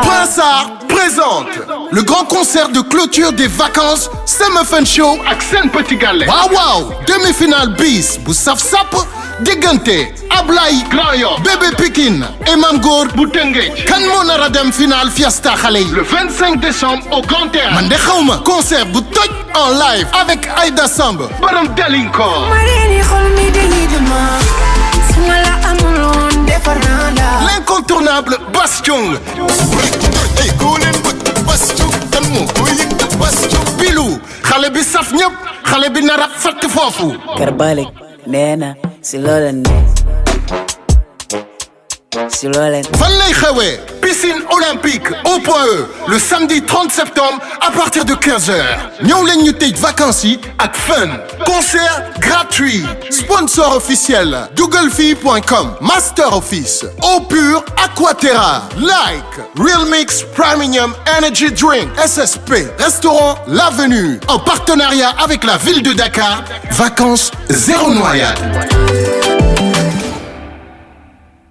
Prince présente le grand concert de clôture des vacances Summer Fun Show ak Sen Petit Gallé. Waaw demi-finale bis bu saf-sap diggante Ablaye Grand Yoff, Bébé Pikine et Mam Góor bu Tëngéej. Kan moo nar a dem finale fiesta xale yi le 25 décembre au Grand Théâtre. Man de xawma concert bu toj en live avec Aïda Samb borom Dalinko. L'incontournable Bastion. Bilou xale bi saf ñëpp xale bi nar a fatt foofu. Karbalik nee na si loola ne si loola ne. Fan lay xewee piscine olympique au point E le samedi 30 septembre à partir de 15h. ñëw leen ñu tëj vacances yi ak fun. Concert gratuit. Sponsor officiel dougalfille.com. Master Office Eau Pure Aquaterra. Like Real Mix Premium Energy Drink. SSP Restaurant L'Avenue en partenariat avec la ville de Dakar. Vacances zéro noyade.